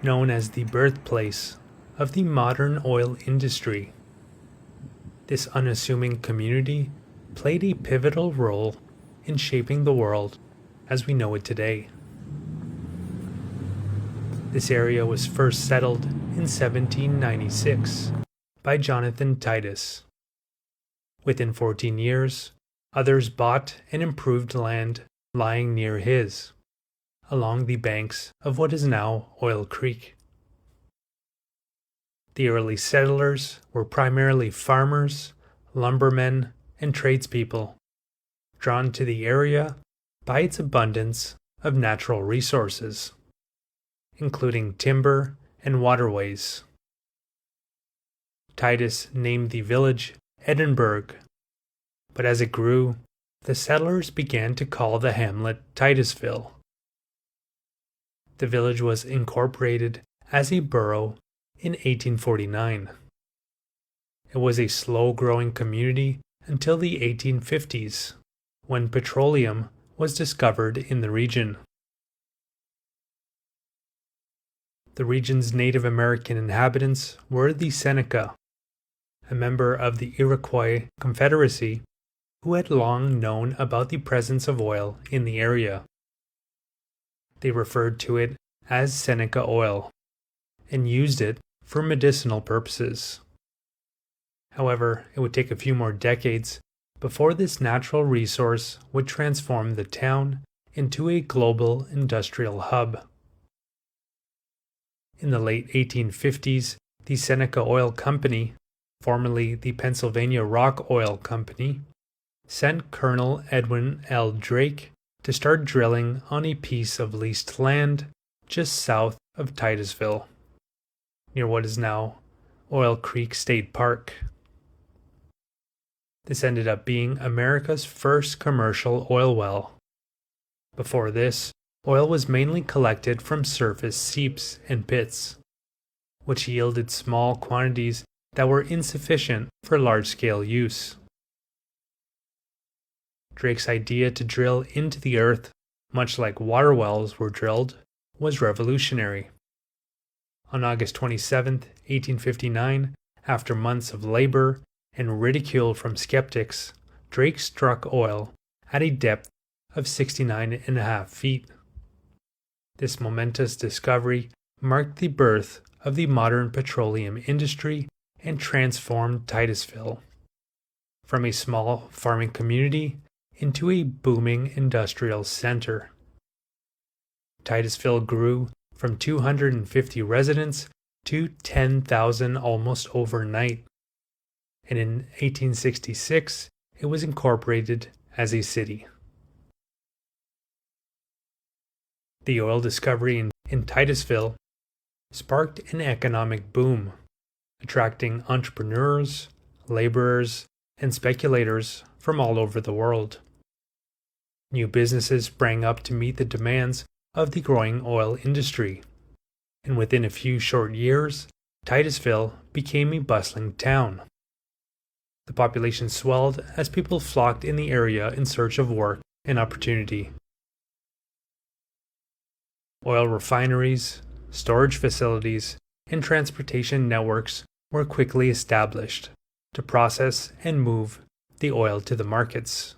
known as the birthplace of the modern oil industry. This unassuming community played a pivotal role in shaping the world as we know it today. This area was first settled in 1796 by Jonathan Titus. Within 14 years, others bought and improved land lying near his, along the banks of what is now Oil Creek. The early settlers were primarily farmers, lumbermen, and tradespeople, drawn to the area by its abundance of natural resources, including timber and waterways. Titus named the village Edinburgh, but as it grew, the settlers began to call the hamlet Titusville. The village was incorporated as a borough in 1849. It was a slow-growing community until the 1850s, when petroleum was discovered in the region. The region's Native American inhabitants were the Seneca, a member of the Iroquois Confederacy who had long known about the presence of oil in the area. They referred to it as Seneca oil and used it for medicinal purposes. However, it would take a few more decades before this natural resource would transform the town into a global industrial hub. In the late 1850s, the Seneca Oil Company, formerly the Pennsylvania Rock Oil Company, sent Colonel Edwin L. Drake to start drilling on a piece of leased land just south of Titusville, near what is now Oil Creek State Park. This ended up being America's first commercial oil well. Before this, oil was mainly collected from surface seeps and pits, which yielded small quantities that were insufficient for large-scale use. Drake's idea to drill into the earth, much like water wells were drilled, was revolutionary. On August 27, 1859, after months of labor and ridicule from skeptics, Drake struck oil at a depth of 69.5 feet. This momentous discovery marked the birth of the modern petroleum industry and transformed Titusville from a small farming community into a booming industrial center. Titusville grew from 250 residents to 10,000 almost overnight, and in 1866 it was incorporated as a city. The oil discovery in Titusville sparked an economic boom, attracting entrepreneurs, laborers, and speculators from all over the world. New businesses sprang up to meet the demands of the growing oil industry, and within a few short years, Titusville became a bustling town. The population swelled as people flocked in the area in search of work and opportunity. Oil refineries, storage facilities, and transportation networks were quickly established to process and move the oil to the markets.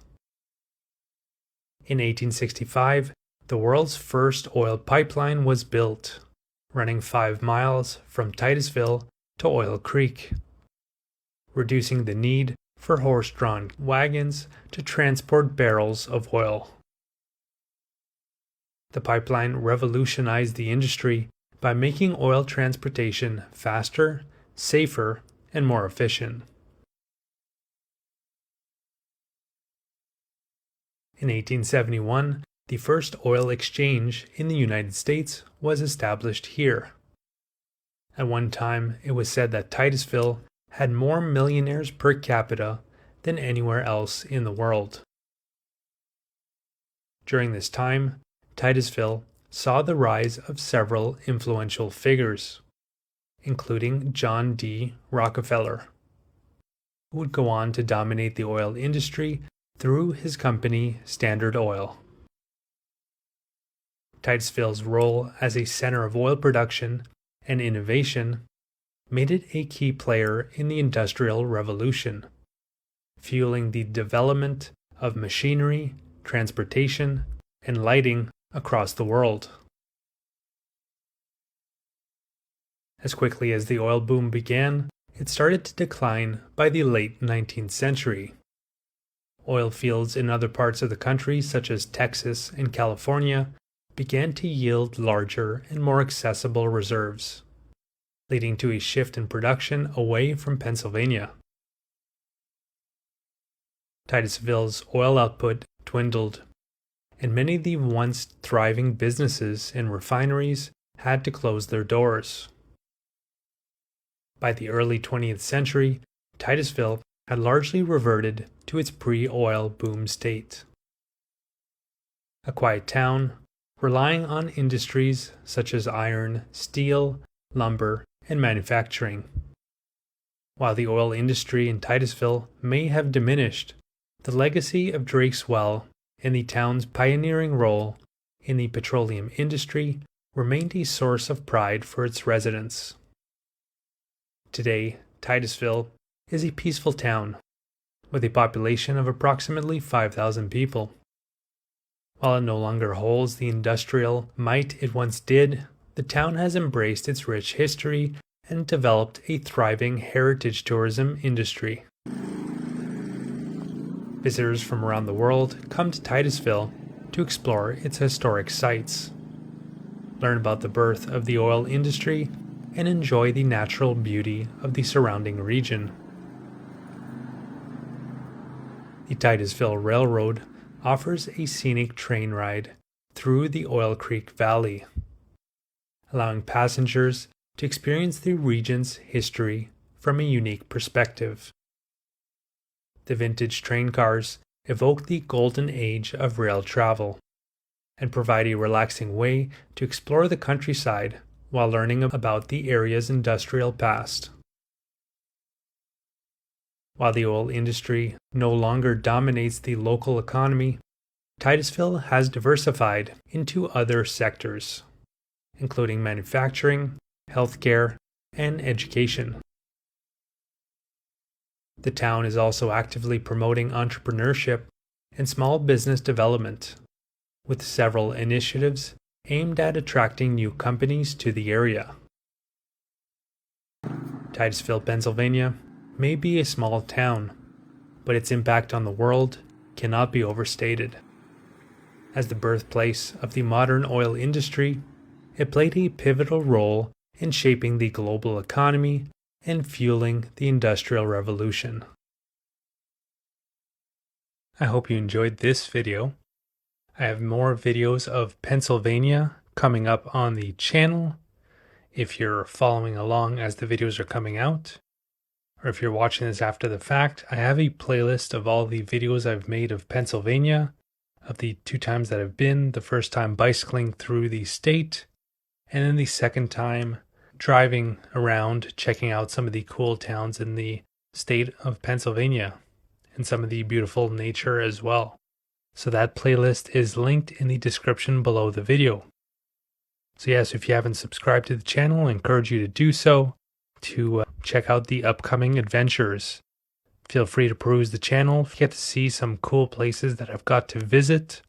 In 1865, the world's first oil pipeline was built, running 5 miles from Titusville to Oil Creek, reducing the need for horse-drawn wagons to transport barrels of oil. The pipeline revolutionized the industry by making oil transportation faster, safer, and more efficient. In 1871, the first oil exchange in the United States was established here. At one time, it was said that Titusville had more millionaires per capita than anywhere else in the world. During this time, Titusville saw the rise of several influential figures, including John D. Rockefeller, who would go on to dominate the oil industry through his company Standard Oil. Titusville's role as a center of oil production and innovation made it a key player in the Industrial Revolution, fueling the development of machinery, transportation, and lighting across the world. As quickly as the oil boom began, it started to decline by the late 19th century. Oil fields in other parts of the country, such as Texas and California, began to yield larger and more accessible reserves, leading to a shift in production away from Pennsylvania. Titusville's oil output dwindled, and many of the once thriving businesses and refineries had to close their doors. By the early 20th century, Titusville had largely reverted to its pre-oil boom state. A quiet town, relying on industries such as iron, steel, lumber, and manufacturing. While the oil industry in Titusville may have diminished, the legacy of Drake's Well and the town's pioneering role in the petroleum industry remained a source of pride for its residents. Today, Titusville is a peaceful town with a population of approximately 5,000 people. While it no longer holds the industrial might it once did, the town has embraced its rich history and developed a thriving heritage tourism industry. Visitors from around the world come to Titusville to explore its historic sites, learn about the birth of the oil industry, and enjoy the natural beauty of the surrounding region. The Titusville Railroad offers a scenic train ride through the Oil Creek Valley, allowing passengers to experience the region's history from a unique perspective. The vintage train cars evoke the golden age of rail travel and provide a relaxing way to explore the countryside while learning about the area's industrial past. While the oil industry no longer dominates the local economy, Titusville has diversified into other sectors, including manufacturing, healthcare, and education. The town is also actively promoting entrepreneurship and small business development, with several initiatives aimed at attracting new companies to the area. Titusville, Pennsylvania may be a small town, but its impact on the world cannot be overstated. As the birthplace of the modern oil industry, it played a pivotal role in shaping the global economy and fueling the Industrial Revolution. I hope you enjoyed this video. I have more videos of Pennsylvania coming up on the channel if you're following along as the videos are coming out, or if you're watching this after the fact. I have a playlist of all the videos I've made of Pennsylvania, of the 2 times that I've been, the first time bicycling through the state, and then the second time driving around, checking out some of the cool towns in the state of Pennsylvania, and some of the beautiful nature as well. So that playlist is linked in the description below the video. So yes, if you haven't subscribed to the channel, I encourage you to do so to check out the upcoming adventures. Feel free to peruse the channel if you get to see some cool places that I've got to visit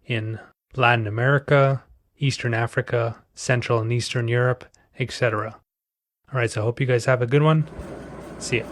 in Latin America, Eastern Africa, Central and Eastern Europe, etc. Alright, so I hope you guys have a good one. See ya.